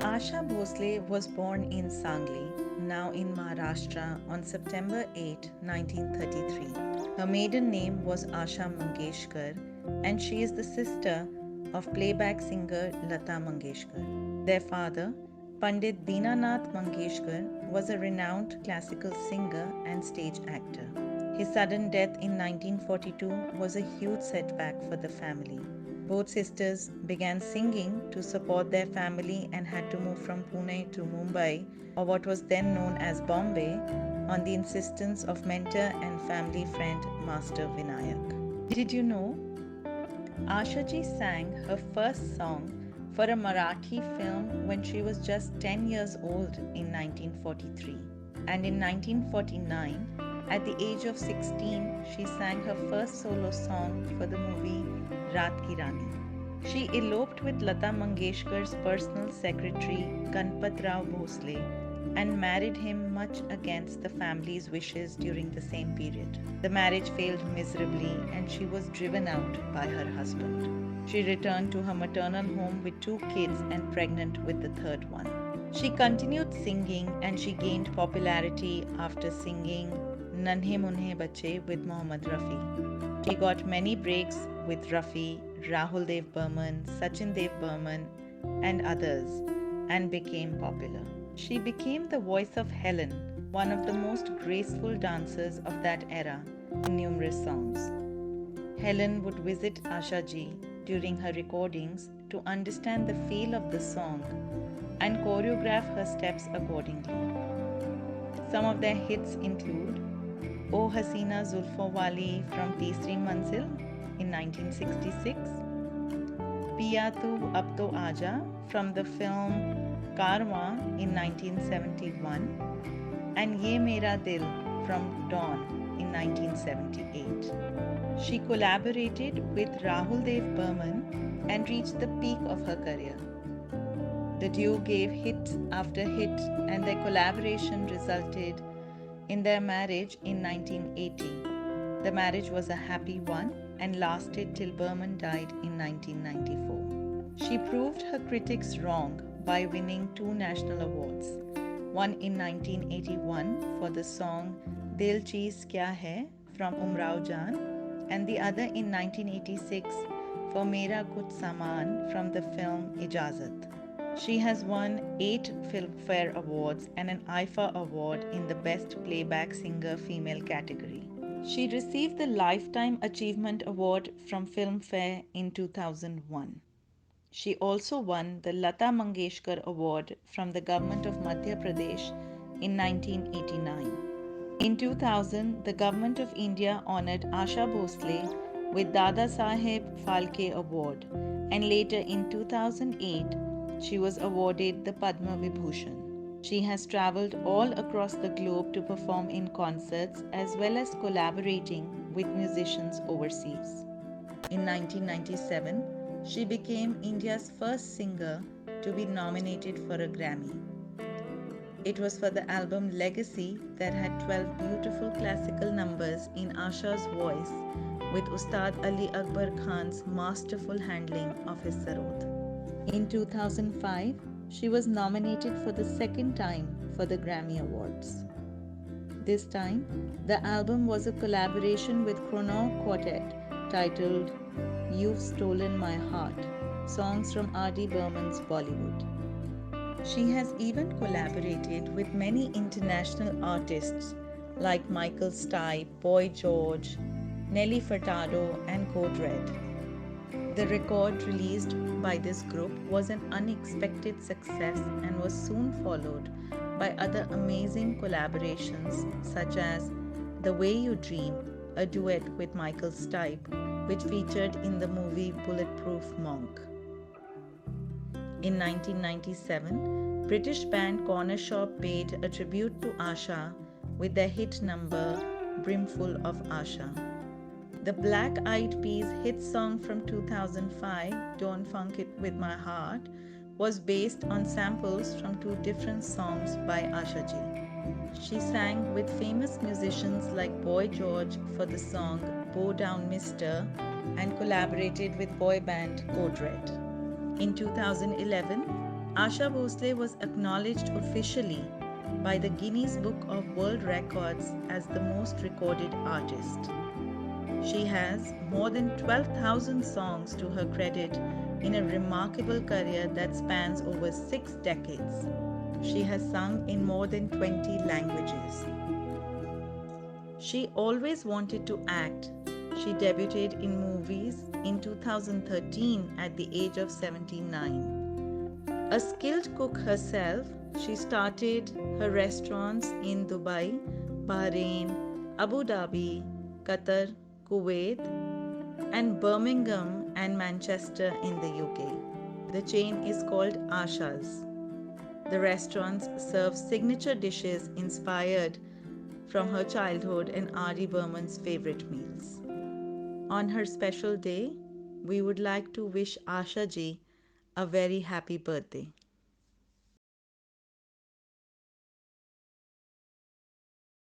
Asha Bhosle was born in Sangli, now in Maharashtra, on September 8, 1933. Her maiden name was Asha Mangeshkar, and she is the sister of playback singer Lata Mangeshkar. Their father, Pandit Dinanath Mangeshkar, was a renowned classical singer and stage actor. His sudden death in 1942 was a huge setback for the family. Both sisters began singing to support their family and had to move from Pune to Mumbai, or what was then known as Bombay, on the insistence of mentor and family friend Master Vinayak. Did you know Ashaji sang her first song for a Marathi film when she was just 10 years old in 1943. And in 1949, at the age of 16, she sang her first solo song for the movie Raat Ki Rani. She eloped with Lata Mangeshkar's personal secretary Ganpat Rao Bhosle and married him much against the family's wishes during the same period. The marriage failed miserably and she was driven out by her husband. She returned to her maternal home with 2 kids and pregnant with the third one. She continued singing and she gained popularity after singing Nanhe Munhe Bache with Mohammad Rafi. She got many breaks with Rafi, Rahul Dev Burman, Sachin Dev Burman, and others, and became popular. She became the voice of Helen, one of the most graceful dancers of that era, in numerous songs. Helen would visit Asha ji during her recordings to understand the feel of the song and choreograph her steps accordingly. Some of their hits include O Hasina Zulfo Wali from Teesri Manzil in 1966, Piya Tu Ab To Aaja from the film Karwa in 1971, and Ye Mera Dil from Dawn in 1978. She collaborated with Rahul Dev Burman and reached the peak of her career. The duo gave hit after hit, and their collaboration resulted in their marriage in 1980. The marriage was a happy one and lasted till Burman died in 1994. She proved her critics wrong by winning 2 national awards, one in 1981 for the song Dil Cheez Kya Hai from Umrao Jaan, and the other in 1986 for Mera Kuch Saman from the film Ijazat. She has won 8 Filmfare Awards and an IFA Award in the Best Playback Singer Female category. She received the Lifetime Achievement Award from Filmfare in 2001. She also won the Lata Mangeshkar Award from the Government of Madhya Pradesh in 1989. In 2000, the Government of India honored Asha Bhosle with Dada Saheb Phalke Award, and later in 2008, she was awarded the Padma Vibhushan. She has traveled all across the globe to perform in concerts as well as collaborating with musicians overseas. In 1997, she became India's first singer to be nominated for a Grammy. It was for the album Legacy that had 12 beautiful classical numbers in Asha's voice with Ustad Ali Akbar Khan's masterful handling of his sarod. In 2005, she was nominated for the second time for the Grammy Awards. This time, the album was a collaboration with Chrono Quartet titled You've Stolen My Heart, songs from R.D. Burman's Bollywood. She has even collaborated with many international artists like Michael Stipe, Boy George, Nelly Furtado, and Code Red. The record released by this group was an unexpected success and was soon followed by other amazing collaborations such as The Way You Dream, a duet with Michael Stipe, which featured in the movie Bulletproof Monk. In 1997, British band Corner Shop paid a tribute to Asha with their hit number Brimful of Asha. The Black Eyed Peas hit song from 2005, Don't Funk It With My Heart, was based on samples from 2 different songs by Asha ji. She sang with famous musicians like Boy George for the song Bow Down Mister and collaborated with boy band Code Red. In 2011, Asha Bhosle was acknowledged officially by the Guinness Book of World Records as the most recorded artist. She has more than 12,000 songs to her credit in a remarkable career that spans over 6 decades. She has sung in more than 20 languages. She always wanted to act. She debuted in movies in 2013 at the age of 79. A skilled cook herself, she started her restaurants in Dubai, Bahrain, Abu Dhabi, Qatar, Kuwait, and Birmingham and Manchester in the UK. The chain is called Asha's. The restaurants serve signature dishes inspired from her childhood and R.D. Burman's favorite meals. On her special day, we would like to wish Asha ji a very happy birthday.